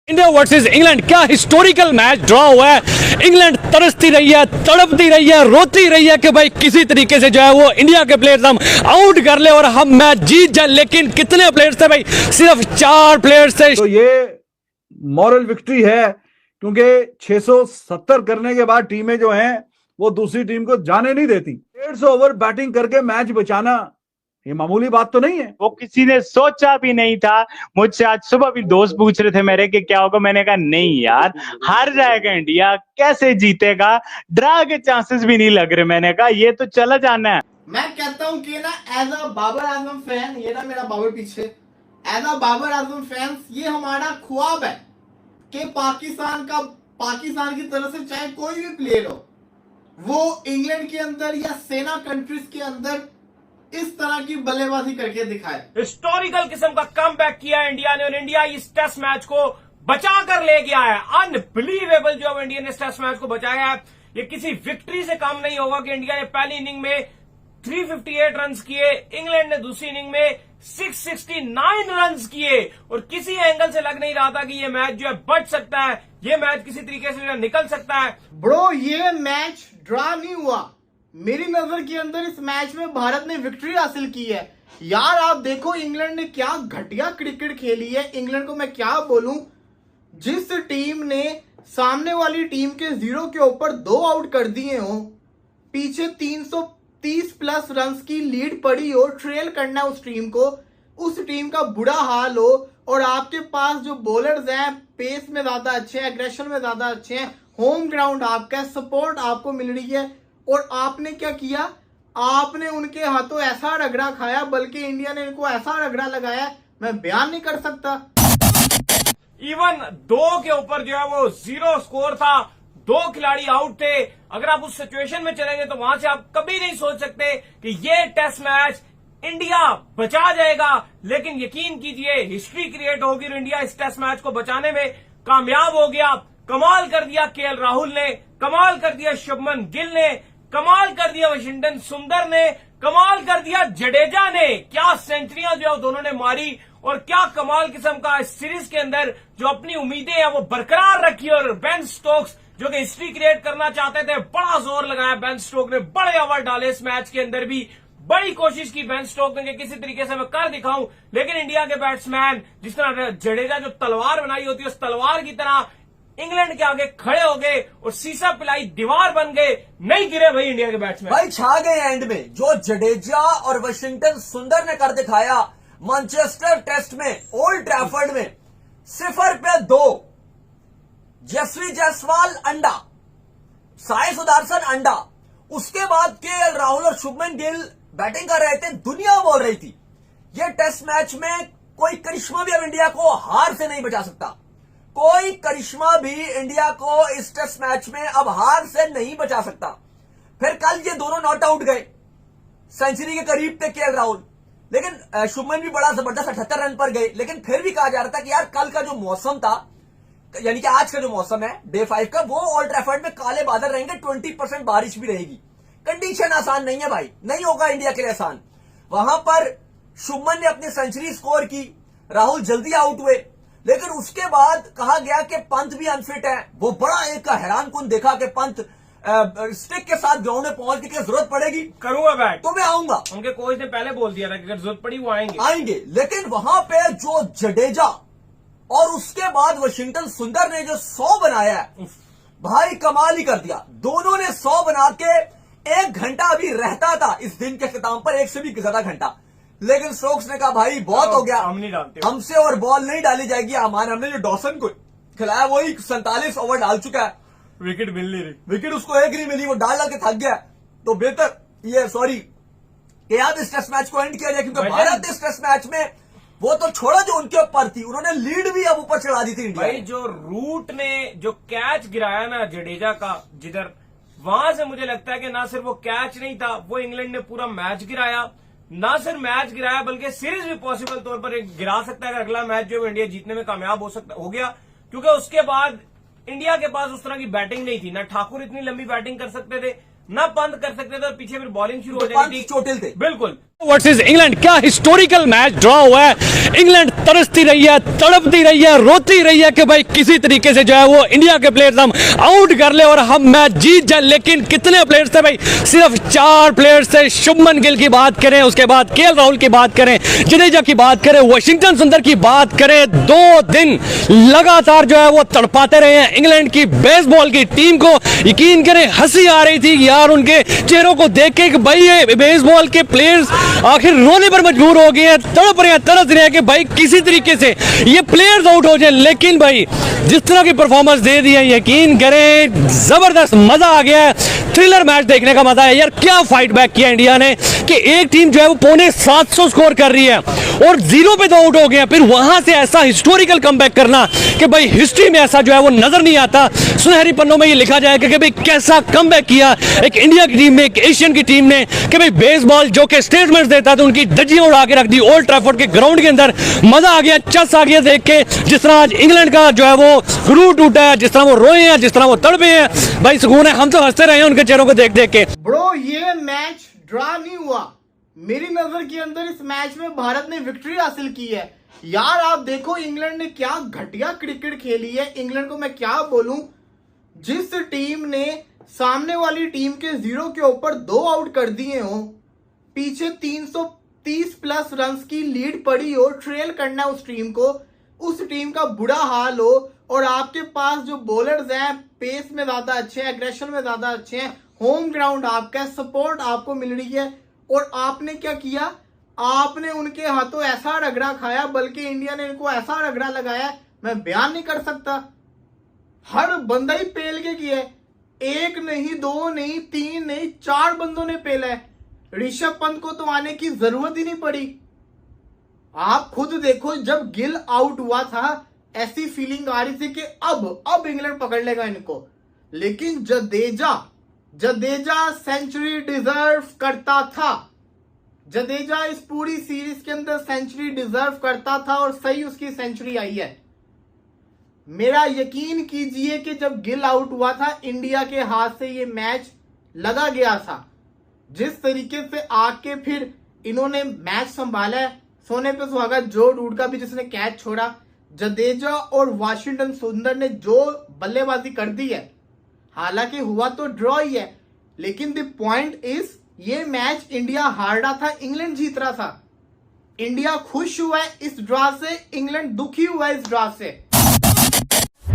India versus England, क्या historical match draw हुआ है। इंग्लैंड तरसती रही है, तड़पती रही है, रोती रही है कि भाई किसी तरीके से जो है वो इंडिया के प्लेयर्स हम आउट कर ले और हम मैच जीत जाए। लेकिन कितने प्लेयर्स थे भाई? सिर्फ 4 प्लेयर्स थे। तो ये मॉरल विक्ट्री है, क्योंकि 670 करने के बाद टीमें जो हैं वो दूसरी टीम को जाने नहीं देती। 150 ओवर बैटिंग करके मैच बचाना ये मामूली बात तो नहीं है। वो किसी ने सोचा भी नहीं था। मुझसे आज सुबह भी दोस्त पूछ रहे थे मेरे कि क्या होगा, मैंने कहा नहीं यार, हार जाएगा इंडिया, कैसे जीतेगा, ड्रा के चांसेस भी नहीं लग रहे। मैंने कहा ये तो चला जाना है। मैं कहता हूँ कि ना as a Babar Azam fan, ये ना मेरा बाबर पीछे, as a Babar Azam fans ये हमारा ख्वाब है कि पाकिस्तान की तरफ से चाहे कोई भी प्लेयर हो वो इंग्लैंड के अंदर या सेना कंट्रीज के अंदर इस तरह की बल्लेबाजी करके दिखाए। हिस्टोरिकल किस्म का कमबैक किया इंडिया ने और इंडिया इस टेस्ट मैच को बचा कर ले गया है। अनबिलीवेबल जो है इंडिया ने इस टेस्ट मैच को बचाया है। ये किसी विक्ट्री से कम नहीं होगा कि इंडिया ने पहली इनिंग में 358 रन किए, इंग्लैंड ने दूसरी इनिंग में 669 रन किए और किसी एंगल से लग नहीं रहा था कि ये मैच जो है बच सकता है, ये मैच किसी तरीके से निकल सकता है। ब्रो ये मैच ड्रा नहीं हुआ। मेरी नजर के अंदर इस मैच में भारत ने विक्ट्री हासिल की है। यार आप देखो इंग्लैंड ने क्या घटिया क्रिकेट खेली है। इंग्लैंड को मैं क्या बोलूं, जिस टीम ने सामने वाली टीम के 0 के ऊपर 2 आउट कर दिए हो, पीछे 330 प्लस रन्स की लीड पड़ी हो, ट्रेल करना उस टीम को, उस टीम का बुरा हाल हो और आपके पास जो बॉलर्स हैं पेस में ज्यादा अच्छे हैं, एग्रेशन में ज्यादा अच्छे हैं, होम ग्राउंड आपका, सपोर्ट आपको मिल रही है और आपने क्या किया, आपने उनके हाथों ऐसा रगड़ा खाया, बल्कि इंडिया ने इनको ऐसा रगड़ा लगाया मैं बयान नहीं कर सकता। इवन 2 के ऊपर जो है वो 0 स्कोर था, 2 खिलाड़ी आउट थे। अगर आप उस सिचुएशन में चलेंगे तो वहां से आप कभी नहीं सोच सकते कि ये टेस्ट मैच इंडिया बचा जाएगा। लेकिन यकीन कीजिए हिस्ट्री क्रिएट होगी और इंडिया इस टेस्ट मैच को बचाने में कामयाब हो गया। कमाल कर दिया केएल राहुल ने, कमाल कर दिया शुभमन गिल ने, कमाल कर दिया वाशिंगटन सुंदर ने, कमाल कर दिया जडेजा ने। क्या सेंचुरियां जो दोनों ने मारी और क्या कमाल किस्म का इस सीरीज के अंदर जो अपनी उम्मीदें हैं वो बरकरार रखी। और बेन स्टोक्स जो कि हिस्ट्री क्रिएट करना चाहते थे, बड़ा जोर लगाया बेन स्टोक ने, बड़े ओवर डाले इस मैच के अंदर भी, बड़ी कोशिश की बेन स्टोक ने कि किसी तरीके से मैं कर दिखाऊं। लेकिन इंडिया के बैट्समैन जिस तरह जडेजा जो तलवार बनाई होती है उस तलवार की तरह इंग्लैंड के आगे खड़े हो गए और सीसा पिलाई दीवार बन गए। नहीं गिरे भाई इंडिया के बैट्समैन, भाई छा गए एंड में। जो जडेजा और वाशिंगटन सुंदर ने कर दिखाया मैनचेस्टर टेस्ट में, ओल्ड ट्रैफर्ड में, 0 पे 2, यशस्वी जायसवाल अंडा, साई सुदर्शन अंडा, उसके बाद केएल राहुल और शुभमन गिल बैटिंग कर रहे थे, दुनिया बोल रही थी ये टेस्ट मैच में कोई करिश्मा भी अब इंडिया को हार से नहीं बचा सकता। कोई करिश्मा भी इंडिया को इस टेस्ट मैच में अब हार से नहीं बचा सकता। फिर कल ये दोनों नॉट आउट गए, सेंचुरी के करीब थे केएल राहुल, लेकिन शुभमन भी बड़ा जबरदस्त 78 रन पर गए। लेकिन फिर भी कहा जा रहा था कि यार कल का जो मौसम था, यानी कि आज का जो मौसम है डे 5 का, वो ओल्ड ट्रैफर्ड में काले बादल रहेंगे, 20% बारिश भी रहेगी। कंडीशन आसान नहीं है भाई, नहीं होगा इंडिया के लिए आसान। वहां पर शुभमन ने अपनी सेंचुरी स्कोर की, राहुल जल्दी आउट हुए, लेकिन उसके बाद कहा गया कि पंत भी अनफिट है। वो बड़ा एक हैरान कुन देखा कि पंत स्टिक के साथ ग्राउंड में पहुंच के जरूरत पड़ेगी करूंगा बैट तो मैं आऊंगा। उनके कोच ने पहले बोल दिया था कि अगर जरूरत पड़ी वो आएंगे। लेकिन वहां पे जो जडेजा और उसके बाद वाशिंगटन सुंदर ने जो 100 बनाया है, भाई कमाल ही कर दिया। दोनों ने 100 बना के 1 घंटा अभी रहता था इस दिन के खिताब पर, 1 से भी ज्यादा घंटा। लेकिन स्टोक्स ने कहा भाई बहुत हो गया, हम नहीं डालते, हमसे और बॉल नहीं डाली जाएगी। हमने जो डॉसन को खिलाया वही 47 ओवर डाल चुका है, विकेट मिल नहीं रही, विकेट उसको 1 नहीं मिली, वो डाल के थक गया। तो बेहतर ये कि यार इस टेस्ट मैच को एंड किया जाए, क्योंकि भारत इस टेस्ट मैच में वो तो छोड़ो जो उनके ऊपर थी, उन्होंने लीड भी अब ऊपर चढ़ा दी थी इंडिया। भाई जो रूट ने जो कैच गिराया ना जडेजा का जिधर, वहां से मुझे लगता है कि ना सिर्फ वो कैच नहीं था, वो इंग्लैंड ने पूरा मैच गिराया। ना सिर्फ मैच गिराया बल्कि सीरीज भी पॉसिबल तौर पर गिरा सकता है अगर अगला मैच जो इंडिया जीतने में कामयाब हो गया। क्योंकि उसके बाद इंडिया के पास उस तरह की बैटिंग नहीं थी, ना ठाकुर इतनी लंबी बैटिंग कर सकते थे, ना पंत कर सकते थे और पीछे फिर बॉलिंग शुरू हो जाएगी, चोटिल थे बिल्कुल। वर्सेस इंग्लैंड, क्या हिस्टोरिकल मैच ड्रॉ हुआ है। इंग्लैंड तरसती रही है, तड़पती रही है, रोती रही है कि भाई किसी तरीके से जो है वो इंडिया के प्लेयर्स हम आउट कर ले और हम मैच जीत जाए। लेकिन कितने प्लेयर्स थे भाई, सिर्फ 4 प्लेयर्स थे। शुभमन गिल की बात करें, उसके बाद केएल राहुल की बात करें, जडेजा की बात करें, वाशिंगटन सुंदर की बात करें, 2 दिन लगातार जो है वो तड़पाते रहे हैं इंग्लैंड की बेसबॉल की टीम को। यकीन करें हंसी आ रही थी यार उनके चेहरों को देख के कि भाई ये बेसबॉल के प्लेयर्स आखिर रोने पर मजबूर हो गए हैं, तड़प रहे हैं, तरस रहे हैं कि भाई किसी तरीके से ये प्लेयर्स आउट हो जाए। लेकिन भाई जिस तरह की परफॉर्मेंस दे दी है, यकीन करें जबरदस्त मजा आ गया है। थ्रिलर मैच देखने का मजा है यार। क्या फाइट बैक किया इंडिया ने कि एक टीम जो है वो पौने 700 स्कोर कर रही है और 0 पे तो आउट हो गया, फिर वहां से ऐसा हिस्टोरिकल कमबैक करना कि भाई हिस्ट्री में ऐसा जो है वो नजर नहीं आता। सुनहरी पन्नों में ये लिखा जाएगा कि भाई कैसा कमबैक किया एक इंडिया की टीम ने, एक एशियन की टीम ने, कि भाई बेसबॉल जो कि स्टेटमेंट्स देता था उनकी धज्जियां उड़ा के रख दी ओल्ड ट्रैफोर्ड के ग्राउंड के अंदर। मजा आ गया, चस आ गया देख के, जिस तरह आज इंग्लैंड का जो है वो रूह टूटा है, जिस तरह वो रोए हैं, जिस तरह वो तड़पे हैं। भाई सुकून है, हम तो हंसते रहे हैं उनके चेहरों को देख देख के। ब्रो ये मैच ड्रा नहीं हुआ। मेरी नजर के अंदर इस मैच में भारत ने विक्ट्री हासिल की है। यार आप देखो इंग्लैंड ने क्या घटिया क्रिकेट खेली है। इंग्लैंड को मैं क्या बोलूं, जिस टीम ने सामने वाली टीम के 0 के ऊपर 2 आउट कर दिए हो, पीछे 330 प्लस रन्स की लीड पड़ी हो, ट्रेल करना उस टीम को, उस टीम का बुरा हाल हो, और आपके पास जो बॉलर्स हैं पेस में ज्यादा अच्छे हैं, एग्रेशन में ज्यादा अच्छे हैं, होम ग्राउंड आपका, सपोर्ट आपको मिल रही है, और आपने क्या किया, आपने उनके हाथों ऐसा रगड़ा खाया, बल्कि इंडिया ने इनको ऐसा रगड़ा लगाया मैं बयान नहीं कर सकता। हर बंदा ही पेल के किया है, 1 नहीं 2 नहीं 3 नहीं 4 बंदों ने पेला है। ऋषभ पंत को तो आने की जरूरत ही नहीं पड़ी। आप खुद देखो जब गिल आउट हुआ था ऐसी फीलिंग आ रही थी कि अब इंग्लैंड पकड़ लेगा इनको, लेकिन जडेजा सेंचुरी डिजर्व करता था। जडेजा इस पूरी सीरीज के अंदर सेंचुरी डिजर्व करता था और सही उसकी सेंचुरी आई है। मेरा यकीन कीजिए कि जब गिल आउट हुआ था इंडिया के हाथ से ये मैच लगा गया था। जिस तरीके से आके फिर इन्होंने मैच संभाला है, सोने पे सुहागा जो रूट का भी जिसने कैच छोड़ा, जडेजा और वाशिंगटन सुंदर ने जो बल्लेबाजी कर दी है, हालांकि हुआ तो ड्रॉ ही है, लेकिन द पॉइंट इज ये मैच इंडिया हार रहा था, इंग्लैंड जीत रहा था। इंडिया खुश हुआ है इस ड्रॉ से, इंग्लैंड दुखी हुआ है इस ड्रॉ से।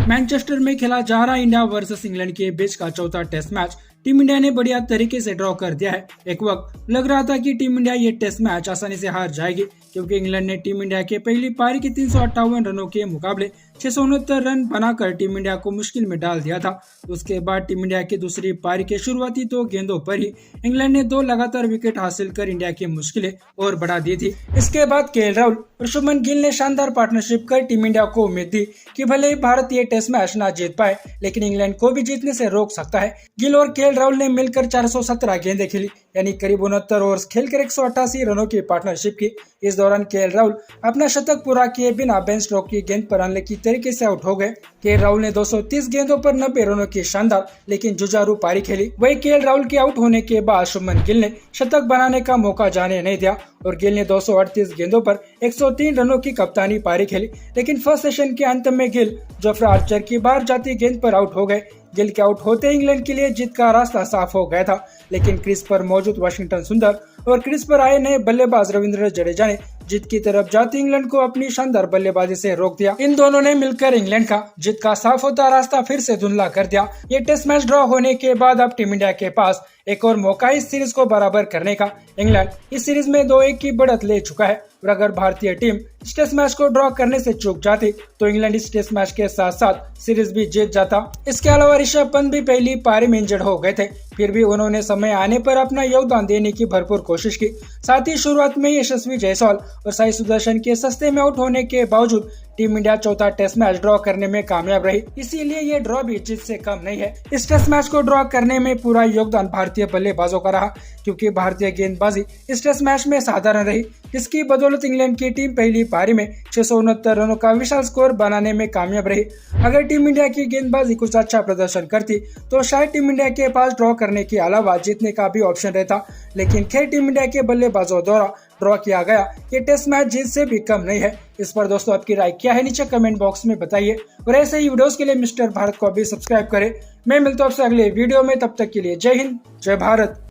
मैनचेस्टर में खेला जा रहा इंडिया वर्सेस इंग्लैंड के बीच का चौथा टेस्ट मैच टीम इंडिया ने बढ़िया तरीके से ड्रॉ कर दिया है। एक वक्त लग रहा था कि टीम इंडिया ये टेस्ट मैच आसानी से हार जाएगी, क्योंकि इंग्लैंड ने टीम इंडिया के पहली पारी के 358 रनों के मुकाबले 669 रन बनाकर टीम इंडिया को मुश्किल में डाल दिया था। उसके बाद टीम इंडिया की दूसरी पारी के शुरुआती 2 गेंदों पर ही इंग्लैंड ने 2 लगातार विकेट हासिल कर इंडिया की मुश्किलें और बढ़ा दी थी। इसके बाद केएल राहुल और शुभमन गिल ने शानदार पार्टनरशिप कर टीम इंडिया को उम्मीद दी कि भले ही भारत ये टेस्ट मैच ना जीत पाए, लेकिन इंग्लैंड को भी जीतने से रोक सकता है। गिल और केएल राहुल ने मिलकर 417 गेंदें खेली, यानी करीब 69 ओवर्स खेलकर 188 रनों की पार्टनरशिप की। इस दौरान केएल राहुल अपना शतक पूरा किए बिना बेन स्टोक्स की गेंद पर अनलकी तरीके से आउट हो गए। केएल राहुल ने 230 गेंदों पर 90 रनों की शानदार लेकिन जुझारू पारी खेली। वही केएल राहुल के आउट होने के बाद शुभमन गिल ने शतक बनाने का मौका जाने नहीं दिया और गिल ने 238 गेंदों पर 103 रनों की कप्तानी पारी खेली। लेकिन फर्स्ट सेशन के अंत में गिल जोफ्रा आर्चर की बाहर जाती गेंद पर आउट हो गए। गिल के आउट होते इंग्लैंड के लिए जीत का रास्ता साफ हो गया था, लेकिन क्रीज पर मौजूद वाशिंगटन सुंदर और क्रीज पर आए नए बल्लेबाज रविंद्र जडेजा ने जीत की तरफ जाती इंग्लैंड को अपनी शानदार बल्लेबाजी से रोक दिया। इन दोनों ने मिलकर इंग्लैंड का जीत का साफ होता रास्ता फिर से धुंधला कर दिया। ये टेस्ट मैच ड्रॉ होने के बाद अब टीम इंडिया के पास एक और मौका इस सीरीज को बराबर करने का। इंग्लैंड इस सीरीज में 2-1 की बढ़त ले चुका है और अगर भारतीय टीम इस टेस्ट मैच को ड्रॉ करने से चूक जाती तो इंग्लैंड इस टेस्ट मैच के साथ साथ सीरीज भी जीत जाता। इसके अलावा ऋषभ पंत भी पहली पारी में इंजर्ड हो गए थे, फिर भी उन्होंने समय आने पर अपना योगदान देने की भरपूर कोशिश की। साथ ही शुरुआत में यशस्वी जायसवाल और साई सुदर्शन के सस्ते में आउट होने के बावजूद टीम इंडिया चौथा टेस्ट मैच ड्रॉ करने में कामयाब रही, इसीलिए ये ड्रॉ भी जीत से कम नहीं है। इस टेस्ट मैच को ड्रॉ करने में पूरा योगदान भारतीय बल्लेबाजों का रहा, क्योंकि भारतीय गेंदबाजी इस टेस्ट मैच में साधारण रही। इसकी बदौलत इंग्लैंड की टीम पहली पारी में 669 रनों का विशाल स्कोर बनाने में कामयाब रही। अगर टीम इंडिया की गेंदबाजी कुछ अच्छा प्रदर्शन करती तो शायद टीम इंडिया के पास ड्रॉ करने के अलावा जीतने का भी ऑप्शन रहता, लेकिन खैर टीम इंडिया के बल्लेबाजों द्वारा ड्रॉ किया गया ये टेस्ट मैच जीत से भी कम नहीं है। इस पर दोस्तों आपकी राय क्या है नीचे कमेंट बॉक्स में बताइए और ऐसे ही वीडियोस के लिए मिस्टर भारत को भी सब्सक्राइब करें। मैं मिलता हूं आपसे अगले वीडियो में, तब तक के लिए जय हिंद जय भारत।